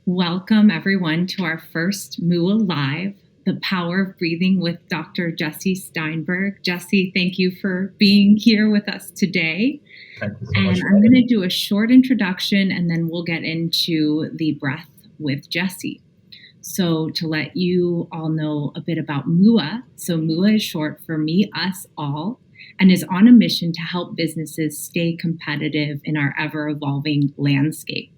Welcome, everyone, to our first MUA Live, The Power of Breathing with Dr. Jesse Steinberg. Jesse, thank you for being here with us today. Thank you so much. And I'm going to do a short introduction, and then we'll get into the breath with Jesse. So to let you all know a bit about MUA, so MUA is short for Me, Us, All, and is on a mission to help businesses stay competitive in our ever-evolving landscape.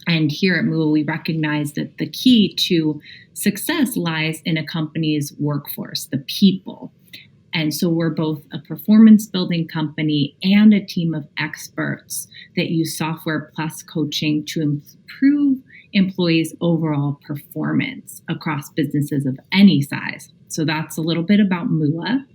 And here at MUA, we recognize that the key to success lies in a company's workforce, the people. And so we're both a performance building company and a team of experts that use software plus coaching to improve employees' overall performance across businesses of any size. So that's a little bit about MUA.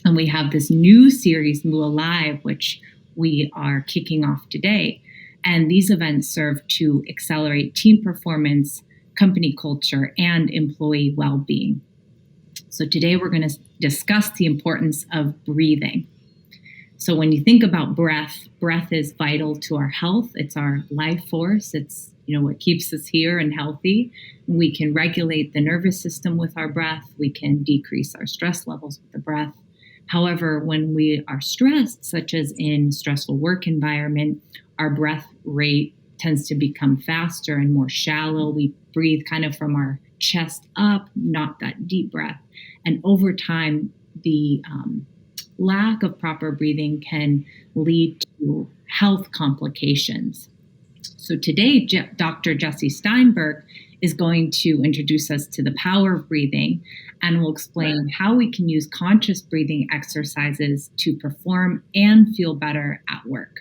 And we have this new series, MUA Live, which we are kicking off today. And these events serve to accelerate team performance, company culture, and employee well-being. So today we're going to discuss the importance of breathing. So when you think about breath is vital to our health. It's our life force. It's what keeps us here and healthy. We can regulate the nervous system with our breath. We can decrease our stress levels with the breath. However, when we are stressed, such as in stressful work environment, our breath rate tends to become faster and more shallow. We breathe kind of from our chest up, not that deep breath. And over time, the lack of proper breathing can lead to health complications. So today, Dr. Jesse Steinberg is going to introduce us to the power of breathing and will explain how we can use conscious breathing exercises to perform and feel better at work.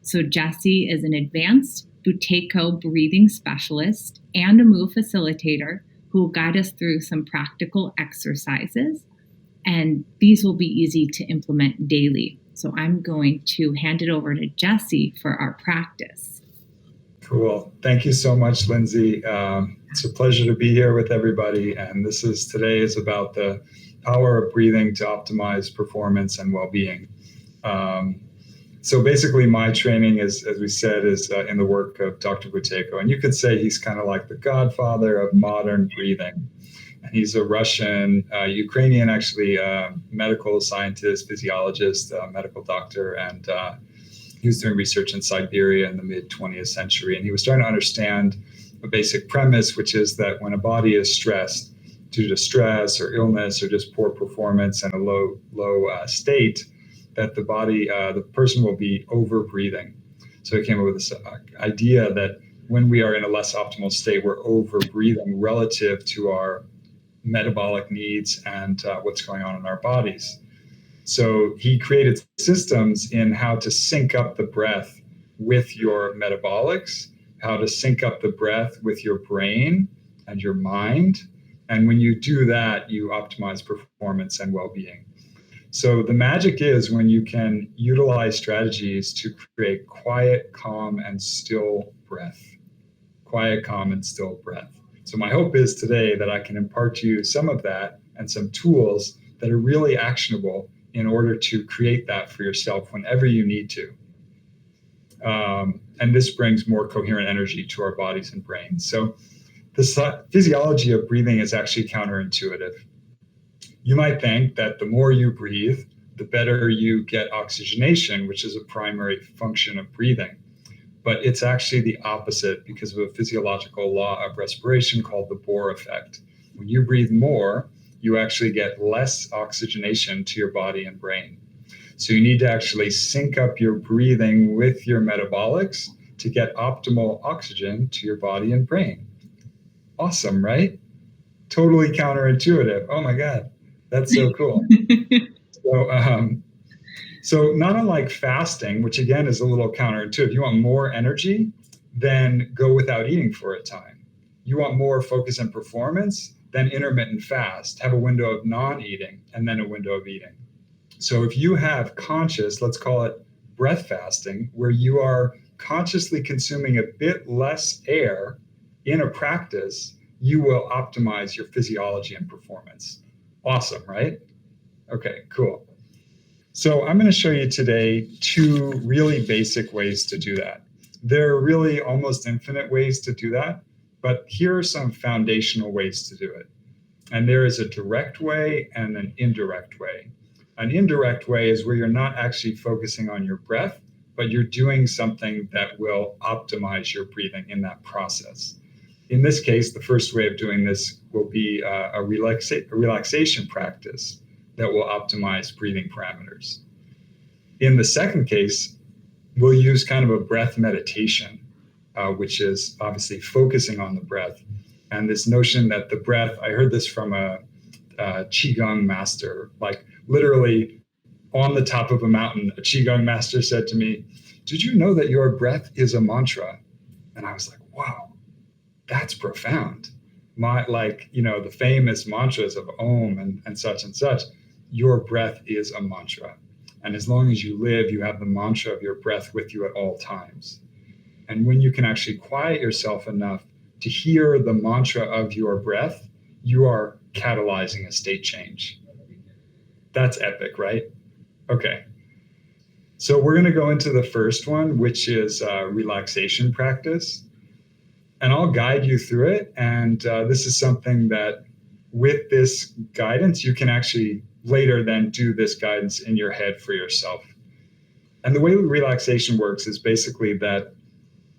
So Jesse is an advanced Buteyko breathing specialist and a MUA facilitator who will guide us through some practical exercises, and these will be easy to implement daily. So I'm going to hand it over to Jesse for our practice. Cool. Thank you so much, Lindsay. It's a pleasure to be here with everybody. And today is about the power of breathing to optimize performance and well-being. So basically my training is, as we said, is in the work of Dr. Buteyko. And you could say he's kind of like the godfather of modern breathing. And he's a Russian, Ukrainian, actually, medical scientist, physiologist, medical doctor, and he was doing research in Siberia in the mid-20th century, and he was trying to understand a basic premise, which is that when a body is stressed due to stress or illness or just poor performance and a low state, that the person will be over-breathing. So he came up with this idea that when we are in a less optimal state, we're over-breathing relative to our metabolic needs and what's going on in our bodies. So he created systems in how to sync up the breath with your metabolics, how to sync up the breath with your brain and your mind. And when you do that, you optimize performance and well-being. So the magic is when you can utilize strategies to create quiet, calm, and still breath. Quiet, calm, and still breath. So my hope is today that I can impart to you some of that and some tools that are really actionable in order to create that for yourself whenever you need to. And this brings more coherent energy to our bodies and brains. So the physiology of breathing is actually counterintuitive. You might think that the more you breathe, the better you get oxygenation, which is a primary function of breathing. But it's actually the opposite because of a physiological law of respiration called the Bohr effect. When you breathe more, you actually get less oxygenation to your body and brain. So you need to actually sync up your breathing with your metabolics to get optimal oxygen to your body and brain. Awesome, right? Totally counterintuitive. Oh my God, that's so cool. So not unlike fasting, which again is a little counterintuitive, you want more energy, then go without eating for a time. You want more focus and performance, then intermittent fast, have a window of non-eating, and then a window of eating. So if you have conscious, let's call it breath fasting, where you are consciously consuming a bit less air in a practice, you will optimize your physiology and performance. Awesome, right? Okay, cool. So I'm going to show you today two really basic ways to do that. There are really almost infinite ways to do that, But here are some foundational ways to do it. And there is a direct way and an indirect way. An indirect way is where you're not actually focusing on your breath, but you're doing something that will optimize your breathing in that process. In this case, the first way of doing this will be a relaxation practice that will optimize breathing parameters. In the second case, we'll use kind of a breath meditation, which is obviously focusing on the breath. And this notion that the breath, I heard this from a Qigong master, like literally on the top of a mountain, a Qigong master said to me, "Did you know that your breath is a mantra?" And I was like, wow, that's profound. The famous mantras of Om and such and such, your breath is a mantra. And as long as you live, you have the mantra of your breath with you at all times. And when you can actually quiet yourself enough to hear the mantra of your breath, you are catalyzing a state change. That's epic, right? Okay. So we're going to go into the first one, which is relaxation practice. And I'll guide you through it. And this is something that with this guidance, you can actually later then do this guidance in your head for yourself. And the way relaxation works is basically that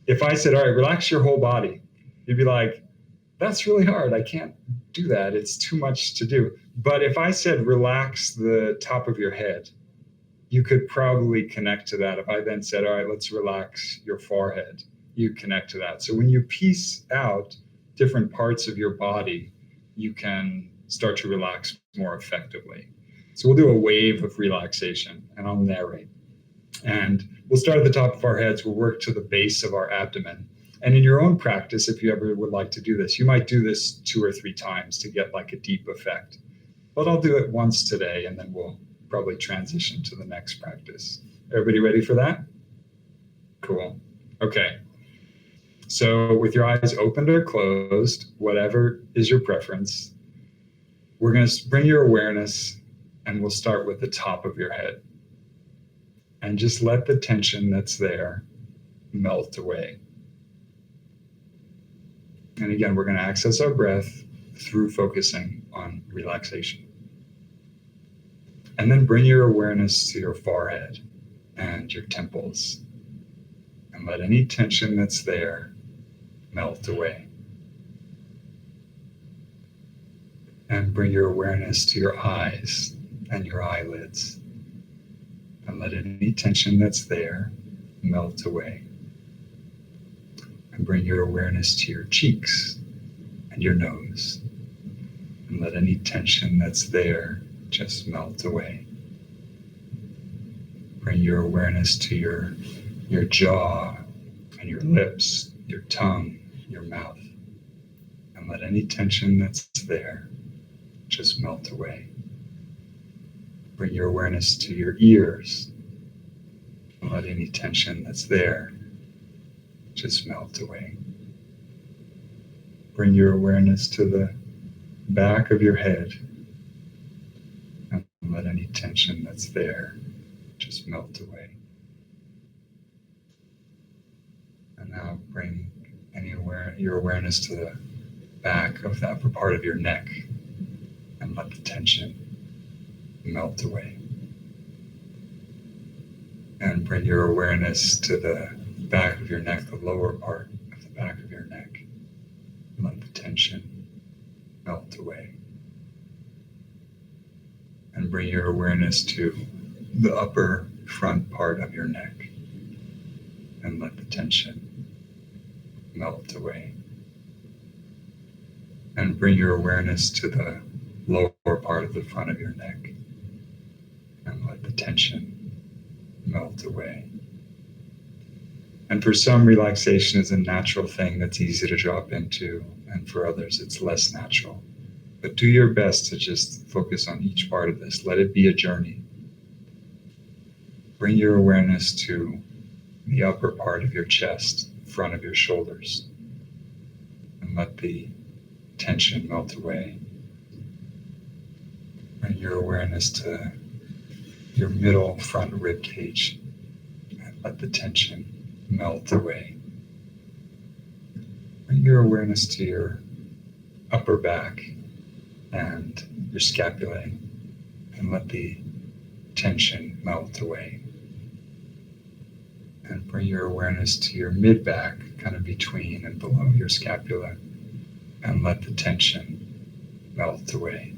if I said, all right, relax your whole body, you'd be like, that's really hard. I can't do that. It's too much to do. But if I said, relax the top of your head, you could probably connect to that. If I then said, all right, let's relax your forehead, you connect to that. So when you piece out different parts of your body, you can start to relax more effectively. So we'll do a wave of relaxation and I'll narrate. And we'll start at the top of our heads. We'll work to the base of our abdomen. And in your own practice, if you ever would like to do this, you might do this 2 or 3 times to get like a deep effect. But I'll do it once today, and then we'll probably transition to the next practice. Everybody ready for that? Cool. Okay. So with your eyes opened or closed, whatever is your preference, we're going to bring your awareness, and we'll start with the top of your head. And just let the tension that's there melt away. And again, we're going to access our breath through focusing on relaxation. And then bring your awareness to your forehead and your temples. And let any tension that's there melt away. And bring your awareness to your eyes and your eyelids. And let any tension that's there melt away. And bring your awareness to your cheeks and your nose. And let any tension that's there just melt away. Bring your awareness to your jaw and your lips, your tongue, your mouth. And let any tension that's there just melt away. Bring your awareness to your ears. And let any tension that's there just melt away. Bring your awareness to the back of your head and let any tension that's there just melt away. And now bring your awareness to the back of that part of your neck and let the tension melt away. And bring your awareness to the back of your neck, the lower part of the back of your neck. Let the tension melt away. And bring your awareness to the upper front part of your neck and let the tension melt away. And bring your awareness to the lower part of the front of your neck and let the tension melt away. And for some, relaxation is a natural thing that's easy to drop into, and for others, it's less natural. But do your best to just focus on each part of this. Let it be a journey. Bring your awareness to the upper part of your chest, front of your shoulders, and let the tension melt away. Bring your awareness to your middle front rib cage, and let the tension melt away. Bring your awareness to your upper back and your scapulae, and let the tension melt away. And bring your awareness to your mid-back, kind of between and below your scapula, and let the tension melt away.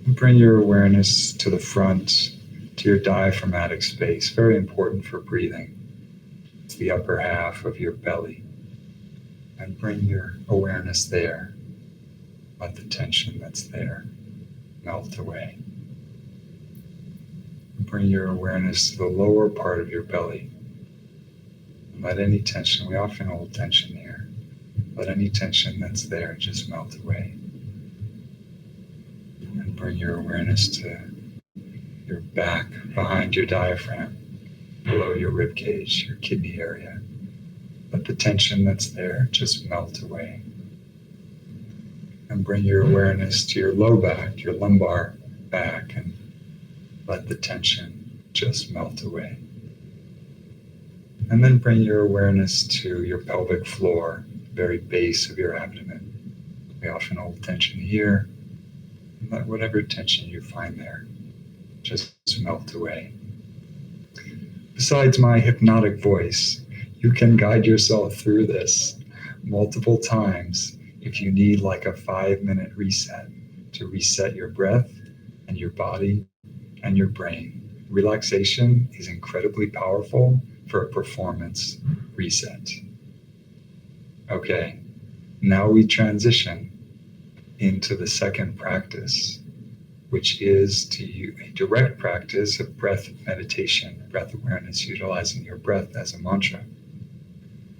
And bring your awareness to the front, to your diaphragmatic space, very important for breathing. It's the upper half of your belly. And bring your awareness there. Let the tension that's there melt away. Bring your awareness to the lower part of your belly. Let any tension, we often hold tension here, let any tension that's there just melt away. And bring your awareness to your back, behind your diaphragm, below your rib cage, your kidney area. Let the tension that's there just melt away. And bring your awareness to your low back, your lumbar back, and let the tension just melt away. And then bring your awareness to your pelvic floor, very base of your abdomen. We often hold tension here. And let whatever tension you find there just melt away. Besides my hypnotic voice, you can guide yourself through this multiple times if you need like a 5-minute reset to reset your breath and your body and your brain. Relaxation is incredibly powerful for a performance reset. Okay, now we transition into the second practice, which is a direct practice of breath meditation, breath awareness, utilizing your breath as a mantra.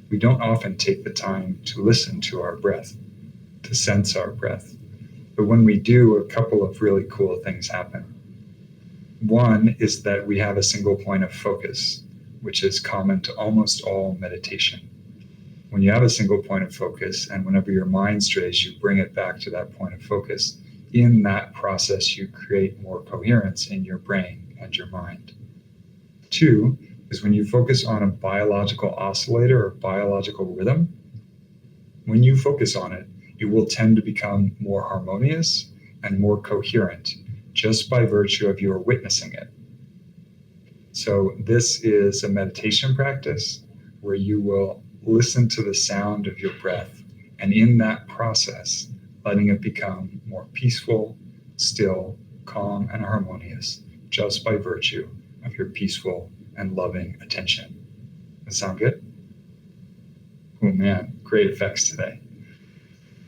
We don't often take the time to listen to our breath, to sense our breath. But when we do, a couple of really cool things happen. One is that we have a single point of focus, which is common to almost all meditation. When you have a single point of focus, and whenever your mind strays, you bring it back to that point of focus. In that process, you create more coherence in your brain and your mind. Two is when you focus on a biological oscillator or biological rhythm, when you focus on it, it will tend to become more harmonious and more coherent just by virtue of your witnessing it. So this is a meditation practice where you will listen to the sound of your breath, and in that process, letting it become more peaceful, still, calm, and harmonious just by virtue of your peaceful and loving attention. Does that sound good? Oh man, great effects today.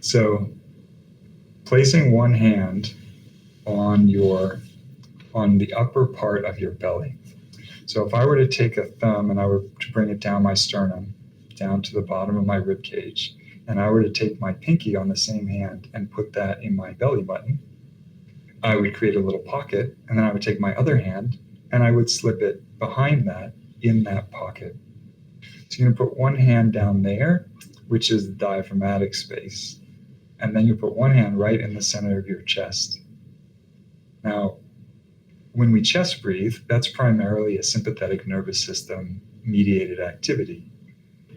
So placing one hand on the upper part of your belly. So if I were to take a thumb and I were to bring it down my sternum, down to the bottom of my rib cage, and I were to take my pinky on the same hand and put that in my belly button, I would create a little pocket, and then I would take my other hand and I would slip it behind that in that pocket. So you're going to put one hand down there, which is the diaphragmatic space, and then you put one hand right in the center of your chest. Now, when we chest breathe, that's primarily a sympathetic nervous system mediated activity.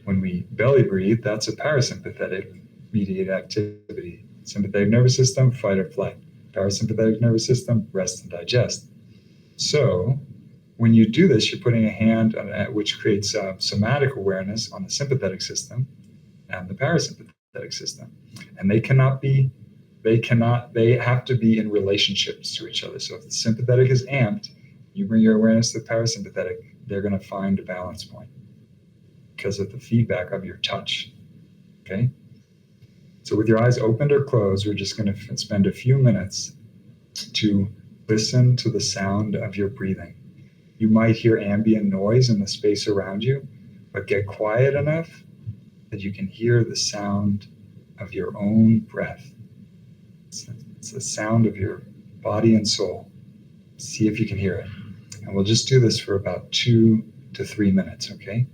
When we belly breathe, that's a parasympathetic mediated activity. Sympathetic nervous system, fight or flight. Parasympathetic nervous system, rest and digest. So when you do this, you're putting a hand on it, which creates somatic awareness on the sympathetic system and the parasympathetic system. And they have to be in relationships to each other. So if the sympathetic is amped, you bring your awareness to the parasympathetic, they're going to find a balance point because of the feedback of your touch. Okay? So with your eyes opened or closed, we're just going to spend a few minutes to listen to the sound of your breathing. You might hear ambient noise in the space around you, but get quiet enough that you can hear the sound of your own breath. It's the sound of your body and soul. See if you can hear it. And we'll just do this for about 2 to 3 minutes, okay?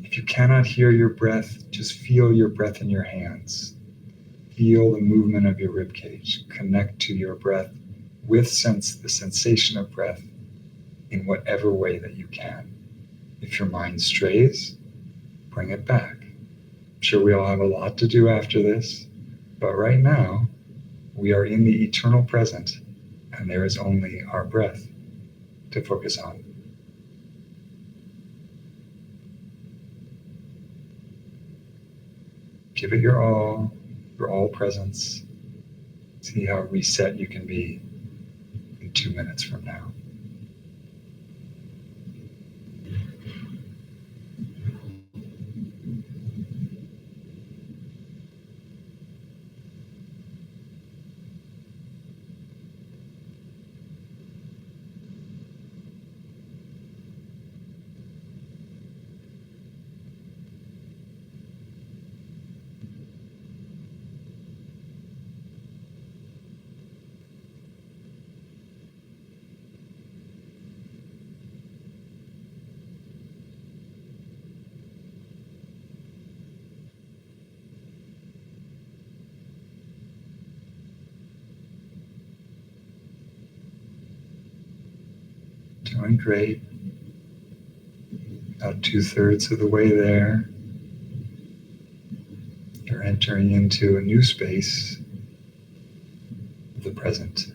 If you cannot hear your breath, just feel your breath in your hands. Feel the movement of your ribcage. Connect to your breath with the sensation of breath in whatever way that you can. If your mind strays, bring it back. I'm sure we all have a lot to do after this, but right now we are in the eternal present, and there is only our breath to focus on. Give it your all presence. See how reset you can be in 2 minutes from now. Doing great. About 2/3 of the way there. You're entering into a new space of the present.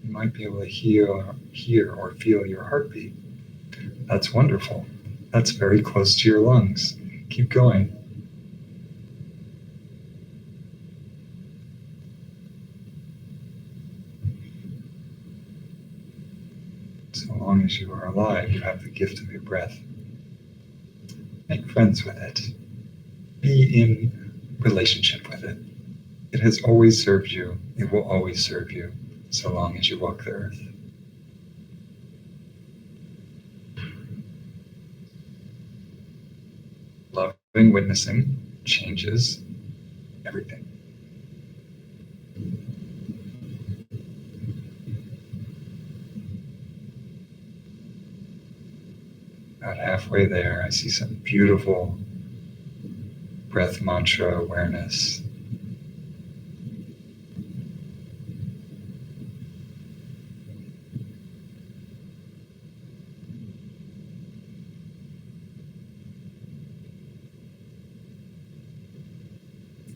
You might be able to hear or feel your heartbeat. That's wonderful. That's very close to your lungs. Keep going. So long as you are alive, you have the gift of your breath. Make friends with it. Be in relationship with it. It has always served you. It will always serve you so long as you walk the earth. Loving witnessing changes everything. About halfway there, I see some beautiful breath mantra awareness.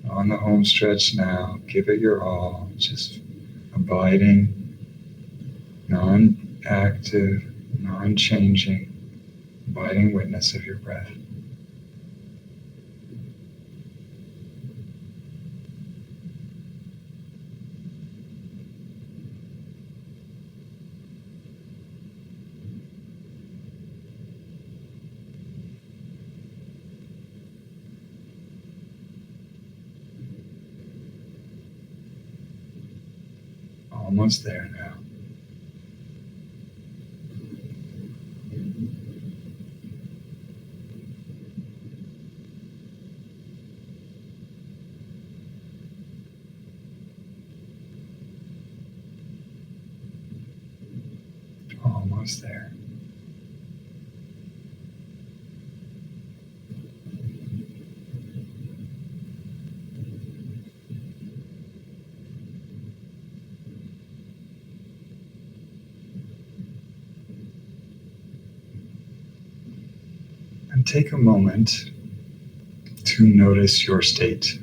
On the home stretch now, give it your all, just abiding, non-active, non-changing, abiding witness of your breath. Almost there now. Almost there. And take a moment to notice your state.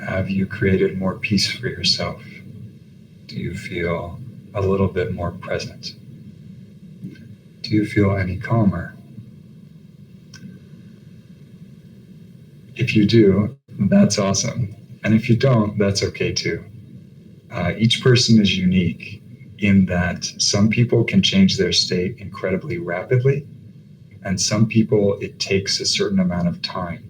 Have you created more peace for yourself? Do you feel a little bit more present? Do you feel any calmer? If you do, that's awesome. And if you don't, that's okay too. Each person is unique in that some people can change their state incredibly rapidly, and some people, it takes a certain amount of time.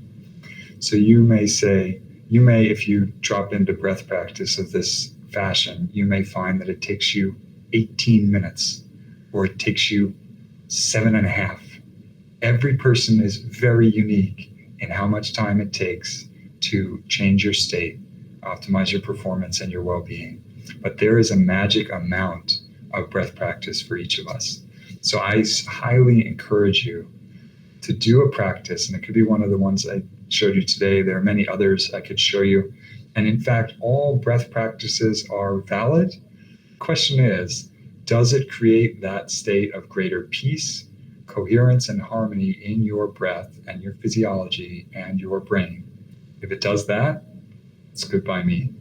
So you may, if you drop into breath practice of this fashion, you may find that it takes you 18 minutes, or it takes you 7.5. Every person is very unique in how much time it takes to change your state, optimize your performance and your well-being. But there is a magic amount of breath practice for each of us. So I highly encourage you to do a practice, and it could be one of the ones showed you today. There are many others I could show you. And in fact, all breath practices are valid. Question is, does it create that state of greater peace, coherence, and harmony in your breath and your physiology and your brain? If it does that, it's good by me.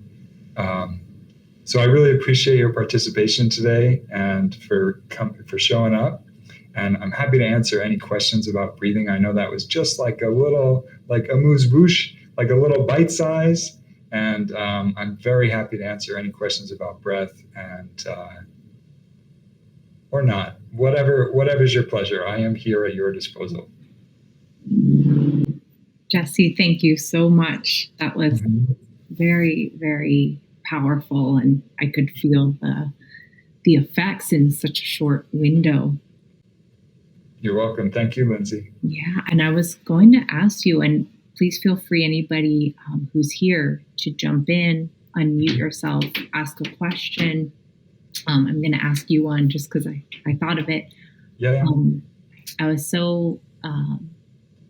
So I really appreciate your participation today and for showing up. And I'm happy to answer any questions about breathing. I know that was just like a amuse-bouche, like a little bite size. And I'm very happy to answer any questions about breath and or not. Whatever's your pleasure. I am here at your disposal. Jesse, thank you so much. That was very, very powerful, and I could feel the effects in such a short window. You're welcome. Thank you, Lindsay. Yeah, and I was going to ask you, and please feel free, anybody who's here, to jump in, unmute yourself, ask a question. I'm going to ask you one just because I thought of it. Yeah. I was so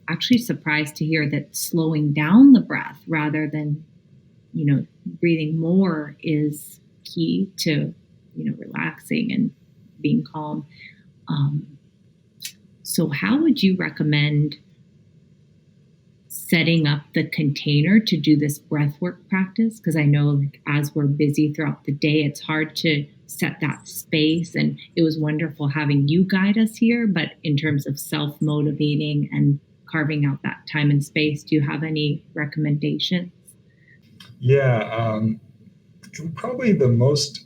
actually surprised to hear that slowing down the breath rather than, breathing more is key to, relaxing and being calm. So how would you recommend setting up the container to do this breathwork practice? Because I know as we're busy throughout the day, it's hard to set that space. And it was wonderful having you guide us here. But in terms of self-motivating and carving out that time and space, do you have any recommendations? Yeah, probably the most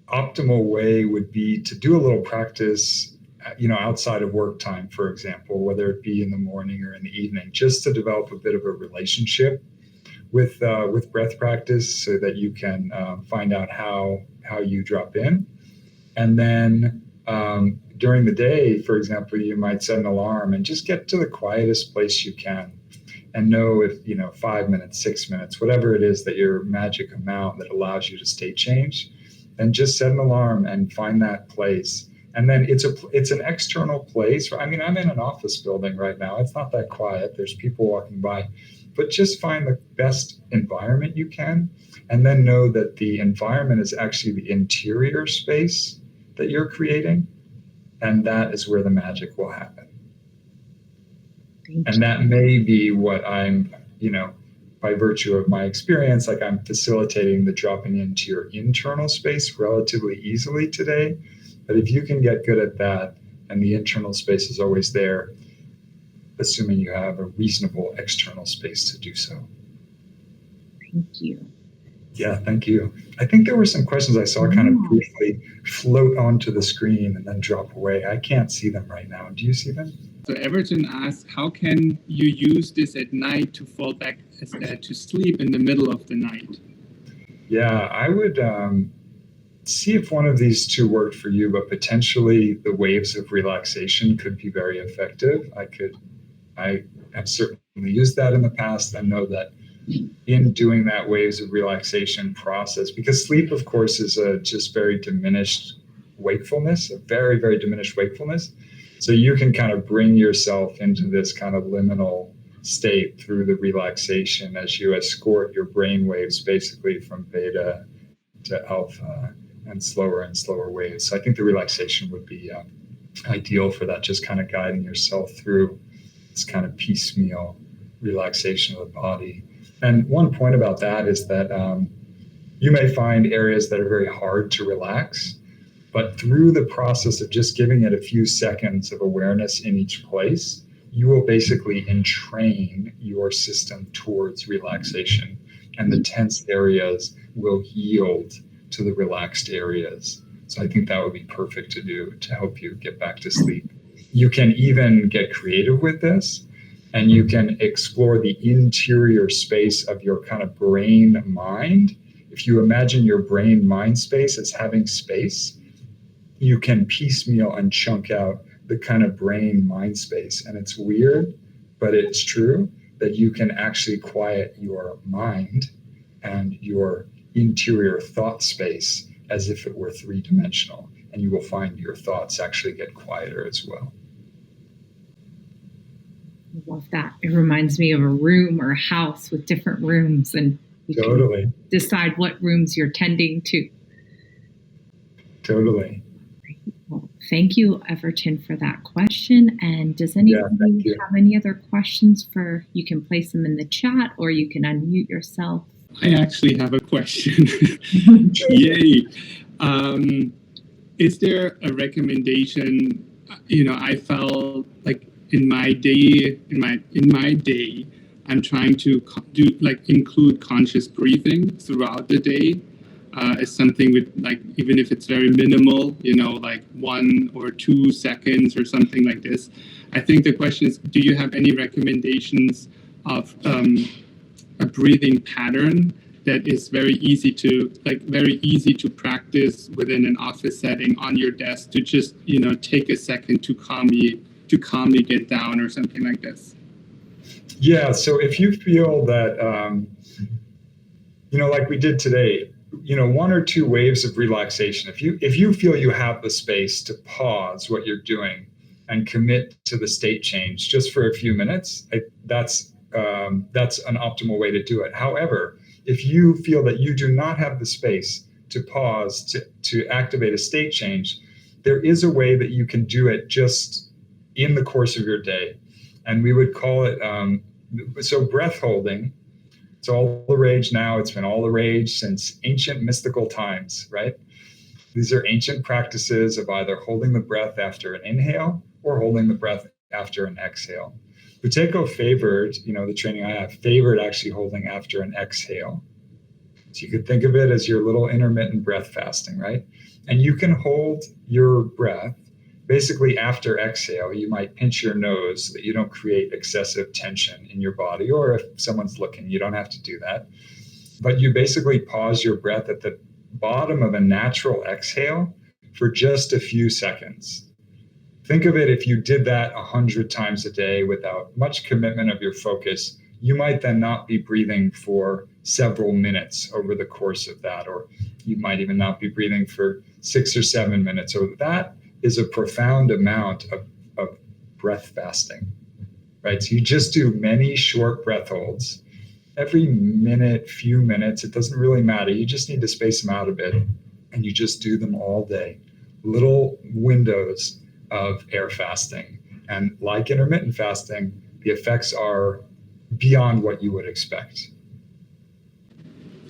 optimal way would be to do a little practice, outside of work time, for example, whether it be in the morning or in the evening, just to develop a bit of a relationship with breath practice so that you can find out how you drop in. And then during the day, for example, you might set an alarm and just get to the quietest place you can and know if, 5 minutes, 6 minutes, whatever it is that your magic amount that allows you to state change, then just set an alarm and find that place. And then it's an external place. I mean, I'm in an office building right now. It's not that quiet. There's people walking by, but just find the best environment you can. And then know that the environment is actually the interior space that you're creating. And that is where the magic will happen. And that may be what I'm, by virtue of my experience, like I'm facilitating the dropping into your internal space relatively easily today. But if you can get good at that, and the internal space is always there, assuming you have a reasonable external space to do so. Thank you. Yeah, thank you. I think there were some questions I saw kind of briefly float onto the screen and then drop away. I can't see them right now. Do you see them? So Everton asked, how can you use this at night to fall back to sleep in the middle of the night? Yeah, I would see if one of these two worked for you, but potentially the waves of relaxation could be very effective. I have certainly used that in the past and know that in doing that waves of relaxation process, because sleep, of course, is a just very diminished wakefulness, a very, very diminished wakefulness. So you can kind of bring yourself into this kind of liminal state through the relaxation as you escort your brain waves basically from beta to alpha and slower waves. So I think the relaxation would be ideal for that, just kind of guiding yourself through this kind of piecemeal relaxation of the body. And one point about that is that you may find areas that are very hard to relax, but through the process of just giving it a few seconds of awareness in each place, you will basically entrain your system towards relaxation, and the tense areas will yield to the relaxed areas. So I think that would be perfect to do to help you get back to sleep. You can even get creative with this, and you can explore the interior space of your kind of brain mind. If you imagine your brain mind space as having space, you can piecemeal and chunk out the kind of brain mind space. And it's weird, but it's true that you can actually quiet your mind and your interior thought space as if it were three-dimensional. And you will find your thoughts actually get quieter as well. I love that. It reminds me of a room or a house with different rooms, and you Totally. can decide what rooms you're tending to. Totally. Well, thank you, Everton, for that question. And does anybody have any other questions you can place them in the chat or you can unmute yourself. I actually have a question. Yay. Is there a recommendation? I felt like in my day, I'm trying to include conscious breathing throughout the day. As something with even if it's very minimal, like 1 or 2 seconds or something like this. I think the question is, do you have any recommendations of a breathing pattern that is very easy to practice within an office setting on your desk to just, take a second to calmly get down or something like this? Yeah. So if you feel that, like we did today, 1 or 2 waves of relaxation. If you feel you have the space to pause what you're doing and commit to the state change just for a few minutes, that's an optimal way to do it. However, if you feel that you do not have the space to pause to activate a state change, there is a way that you can do it just in the course of your day, and we would call it breath holding. It's all the rage now. It's been all the rage since ancient mystical times, right? These are ancient practices of either holding the breath after an inhale or holding the breath after an exhale. Buteyko favored, the training I have, favored actually holding after an exhale. So you could think of it as your little intermittent breath fasting, right? And you can hold your breath basically after exhale. You might pinch your nose so that you don't create excessive tension in your body, or if someone's looking, you don't have to do that. But you basically pause your breath at the bottom of a natural exhale for just a few seconds. Think of it, if you did that 100 times a day without much commitment of your focus, you might then not be breathing for several minutes over the course of that, or you might even not be breathing for 6 or 7 minutes. So that is a profound amount of breath fasting, right? So you just do many short breath holds every minute, few minutes. It doesn't really matter. You just need to space them out a bit, and you just do them all day. Little windows of air fasting. And like intermittent fasting, the effects are beyond what you would expect.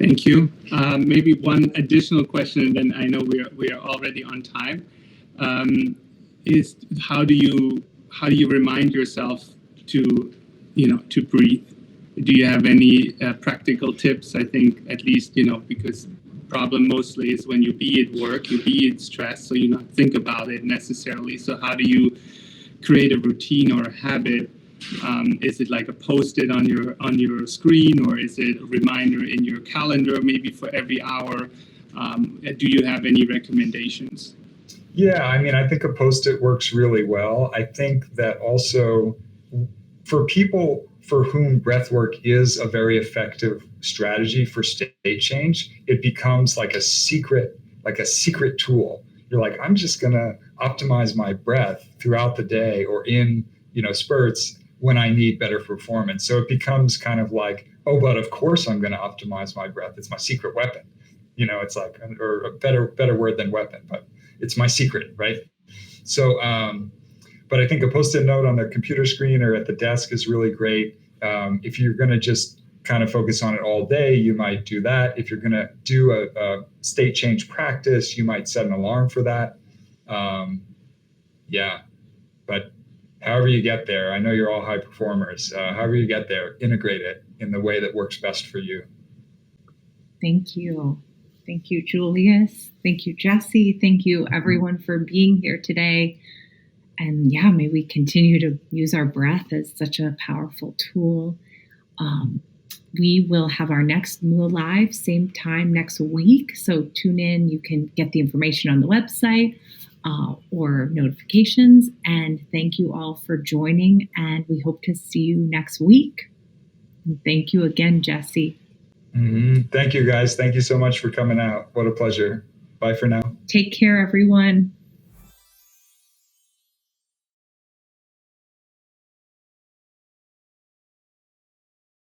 Thank you. Maybe one additional question, and then I know we are already on time. Is how do you remind yourself to breathe? Do you have any practical tips? I think at least, because problem mostly is when you be at work, you be at stress, so you not think about it necessarily. So how do you create a routine or a habit? Is it like a post-it on your screen, or is it a reminder in your calendar maybe for every hour? Do you have any recommendations? Yeah, I think a post-it works really well. I think that also for people for whom breathwork is a very effective strategy for state change, it becomes like a secret tool. You're like, I'm just going to optimize my breath throughout the day or in, spurts when I need better performance. So it becomes kind of like, oh, but of course I'm going to optimize my breath. It's my secret weapon. It's like, or a better word than weapon, but it's my secret, right? So, but I think a post-it note on the computer screen or at the desk is really great. If you're going to just kind of focus on it all day, you might do that. If you're going to do a state change practice, you might set an alarm for that. But however you get there, I know you're all high performers. However you get there, integrate it in the way that works best for you. Thank you. Thank you, Julius. Thank you, Jesse. Thank you, everyone, for being here today. And may we continue to use our breath as such a powerful tool. We will have our next MUA Live, same time next week. So tune in. You can get the information on the website or notifications. And thank you all for joining. And we hope to see you next week. And thank you again, Jesse. Mm-hmm. Thank you, guys. Thank you so much for coming out. What a pleasure. Bye for now. Take care, everyone.